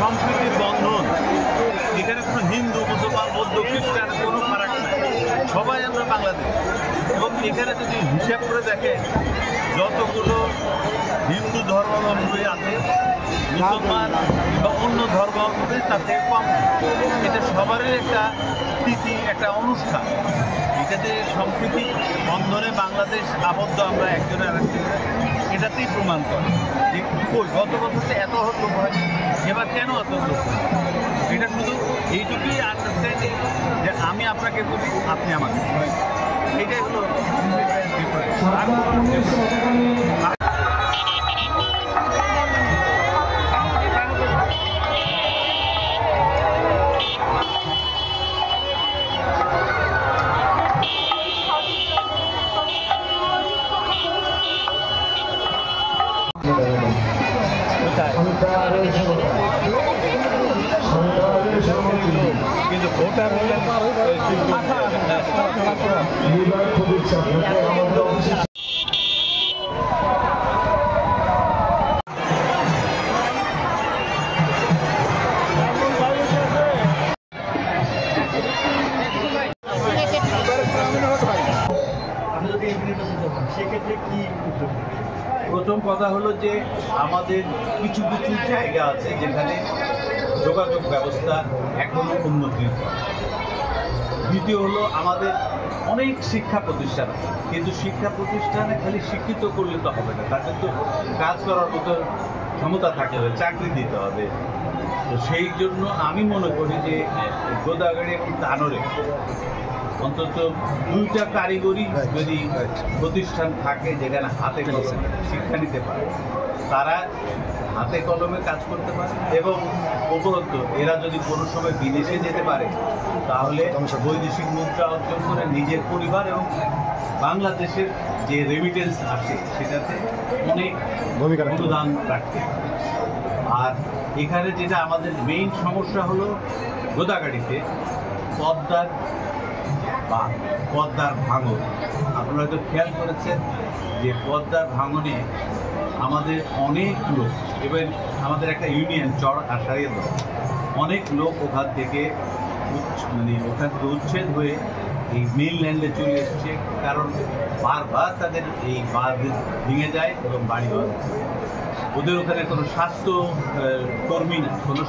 সম্প্রীতির বন্ধন, এখানে কোনো হিন্দু মুসলমান বৌদ্ধ খ্রিস্টান কোনো ফারাক নাই, সবাই আমরা বাংলাদেশ। এবং এখানে যদি হিসাব করে দেখে যতগুলো হিন্দু ধর্মাবলম্বী আছে, মুসলমান বা অন্য ধর্মাবলম্বী তার থেকে কম। এটা সবারই একটা তিথি, একটা অনুষ্ঠান। এটাতে সম্প্রীতি বন্ধনে বাংলাদেশ আবদ্ধ, আমরা একজনের আরেকজনের, এটাতেই প্রমাণ করে যে গত বছর তো এত লোক হয়, এবার কেন এত লোক হয়? এটা শুধু এইটুকুই আন্ডারস্ট্যান্ডিং যে আমি আপনাকে বলি, আপনি আমাকে, এটাই হলো ডিফারেন্স। কিন্তু ভোটার প্রথম কথা হলো যে আমাদের কিছু কিছু জায়গা আছে যেখানে যোগাযোগ ব্যবস্থা এখনো উন্নতি। দ্বিতীয় হলো আমাদের অনেক শিক্ষা প্রতিষ্ঠান আছে, কিন্তু শিক্ষা প্রতিষ্ঠানে খালি শিক্ষিত করলে তো হবে না, তার কিন্তু কাজ করার মতো ক্ষমতা থাকতে হবে, চাকরি দিতে হবে। তো সেই জন্য আমি মনে করি যে গোদাগাড়ি এবং তানোরে অন্তত দুইটা কারিগরি যদি প্রতিষ্ঠান থাকে যেখানে হাতে কলমে শিক্ষা নিতে পারে, তারা হাতে কলমে কাজ করতে পারে। এবং উপরন্তু এরা যদি কোনো সময় বিদেশে যেতে পারে তাহলে বৈদেশিক মুদ্রা অর্জন করে নিজের পরিবার এবং বাংলাদেশের যে রেমিটেন্স আসে সেটাতে অনেক অনুদান রাখতে। আর এখানে যেটা আমাদের মেইন সমস্যা হলো গোদাগাড়িতে পদ্মার ভাঙন। আপনারা হয়তো খেয়াল করেছেন যে পদ্মার ভাঙনে আমাদের অনেক লোক, এবার আমাদের একটা ইউনিয়ন চর আষাঢ়িয়া দল, অনেক লোক ওখান থেকে উচ্ছেদ হয়ে এই মেইনল্যান্ডে চলে এসছে, কারণ বারবার তাদের এই বাঁধ ভেঙে যায় এবং বাড়ি হয়। ওদের ওখানে কোনো স্বাস্থ্য কর্মী না, কোনো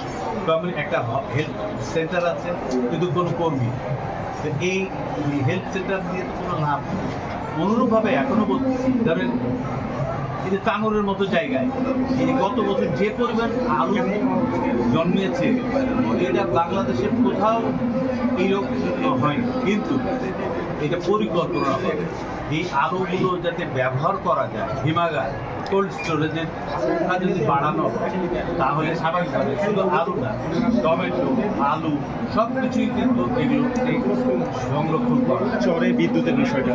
একটা হেলথ সেন্টার আছে কিন্তু কোনো কর্মী, এই হেলথ সেন্টার দিয়ে তো কোনো লাভ নেই। অনুরূপভাবে এখনো বলতেছি, ধরেন এই যে তানোরের মতো জায়গায় এই গত বছর যে পরিমাণ আলু জন্মেছে এটা বাংলাদেশের কোথাও এইরকম হয়নি, কিন্তু এটা পরিকল্পনা হবে এই আলুগুলো যাতে ব্যবহার করা যায় হিমাগার কোল্ড স্টোরেজের সংখ্যা যদি বাড়ানো হয় তাহলে স্বাভাবিকভাবে শুধু আলু না, টমেটো, আলু সব কিছুই কিন্তু এগুলো সংরক্ষণ করা। চরে বিদ্যুতের বিষয়টা,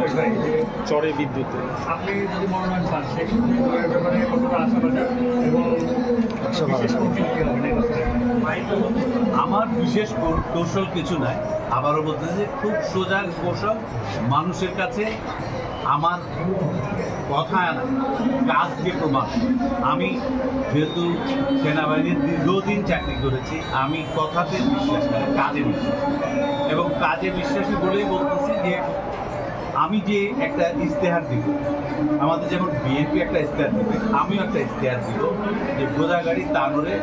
চরে বিদ্যুতের আপনি যদি মনোনয়ন পান সেক্ষেত্রে ব্যাপারে কতটা আশাবাদী এবং আমার বিশেষ কৌশল কিছু নাই, আবারও বলতে যে খুব সোজা কৌশল, মানুষের কাছে আমার কথা না কাজ দিয়ে প্রমাণ। আমি যেহেতু সেনাবাহিনীর দীর্ঘদিন চাকরি করেছি, আমি কথাতে বিশ্বাস করি, কাজে বিশ্বাস, এবং কাজে বিশ্বাসী বলেই বলতেছি যে আমি যে একটা ইশতেহার দিব, আমাদের যেমন বিএনপি একটা ইশতেহার দেবে, আমিও একটা ইশতেহার দিব যে গোদাগাড়ি তানোরে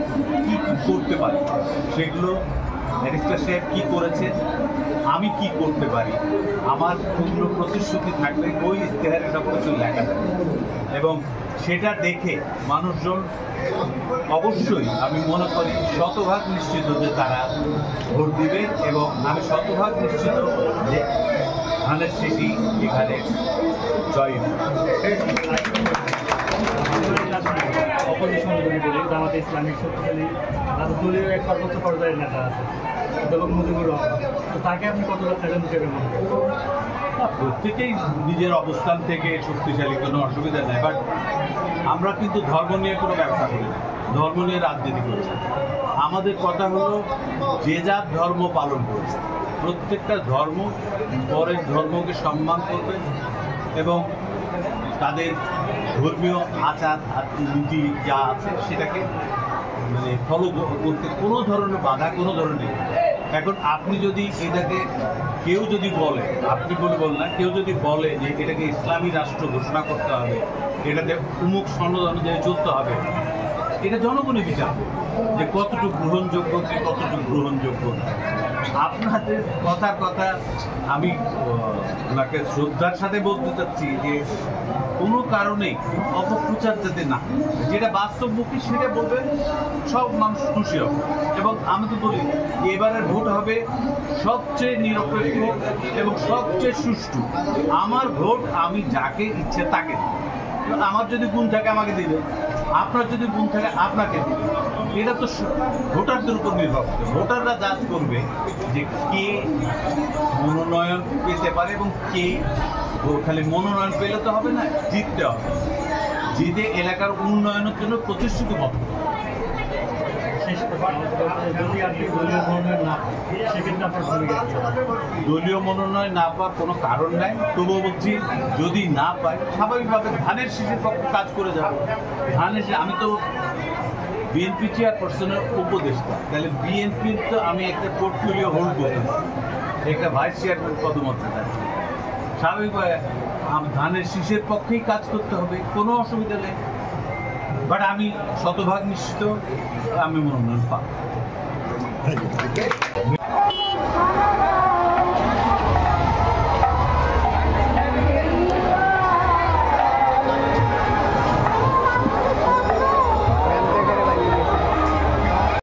কী কী করতে পারি, সেগুলো ব্যারিস্টার সাহেব কী করেছে, আমি কি করতে পারি, আমার পূর্ণ প্রতিশ্রুতি থাকবে, ওই ইশতেহারে সব কিছু লেখা থাকবে। এবং সেটা দেখে মানুষজন অবশ্যই আমি মনে করি শতভাগ নিশ্চিত যে তারা ভোট দিবে, এবং আমি শতভাগ নিশ্চিত যে ধানের সিটি এখানে জয়। অপোজিশন যদি বলি জামাতে ইসলামিক শক্তিশালী দলীয় এক সর্বোচ্চ পর্যায়ের নেতা আছে এবং মুজিবুর রহমান, তো তাকে আপনি কতটা চ্যালেঞ্জ হিসেবে মনে করেন? প্রত্যেকেই নিজের অবস্থান থেকে শক্তিশালী, কোনো অসুবিধা নেই, বাট আমরা কিন্তু ধর্ম নিয়ে কোনো ব্যবসা করি না, ধর্ম নিয়ে রাজনীতি করছি। আমাদের কথা হলো যে যার ধর্ম পালন করছে, প্রত্যেকটা ধর্ম পরের ধর্মকে সম্মান করবে এবং তাদের ধর্মীয় আচার নীতি যা আছে সেটাকে মানে ফলো করতে কোনো ধরনের বাধা কোনো ধরনের। এখন আপনি যদি এটাকে কেউ যদি বলে, আপনি বলবেন না, কেউ যদি বলে যে এটাকে ইসলামী রাষ্ট্র ঘোষণা করতে হবে, এটাতে উমুক সনদ অনুযায়ী চলতে হবে, এটা জনগণই বিচার যে কতটুকু গ্রহণযোগ্য কি কতটুকু গ্রহণযোগ্য। আপনাদের কথার কথা আমি ওনাকে শ্রদ্ধার সাথে বলতে চাচ্ছি যে কোনো কারণে অপপ্রচার যাতে না, যেটা বাস্তবমুখী সেটা বলবেন, সব মানুষ খুশি হবে। এবং আমি তো বলি এবারের ভোট হবে সবচেয়ে নিরপেক্ষ এবং সবচেয়ে সুষ্ঠু। আমার ভোট আমি যাকে ইচ্ছে তাকে দেব। আমার যদি গুণ থাকে আমাকে দিবে, আপনার যদি গুণ থাকে আপনাকে দিবে। এটা তো ভোটারদের উপর নির্ভর করে, ভোটাররা জাজ করবে যে কে মনোনয়ন পেতে পারে এবং কে খালি মনোনয়ন পেলে তো হবে না, জিততে হবে, জিতে এলাকার উন্নয়নের জন্য প্রতিশ্রুতিবদ্ধ। শেষ যদি আপনি দলীয় মনোনয়ন না পান, সেক্ষেত্রে আপনার ভূমিকা কি? দলীয় মনোনয়ন না পাওয়ার কোনো কারণ নাই, তবুও বলছি যদি না পাই স্বাভাবিকভাবে ধানের শীষের পক্ষে কাজ করে যাবো। ধানের আমি তো বিএনপি চেয়ারপারসনের উপদেষ্টা, তাহলে বিএনপির তো আমি একটা পোর্টফোলিও হোল্ড করি, একটা ভাইস চেয়ারম্যান পদমর্যাদা থাকবে। স্বাভাবিকভাবে ধানের শীষের পক্ষেই কাজ করতে হবে, কোনো অসুবিধা নেই। বাট আমি শতভাগ নিশ্চিত আমি মনোনয়ন পাবো।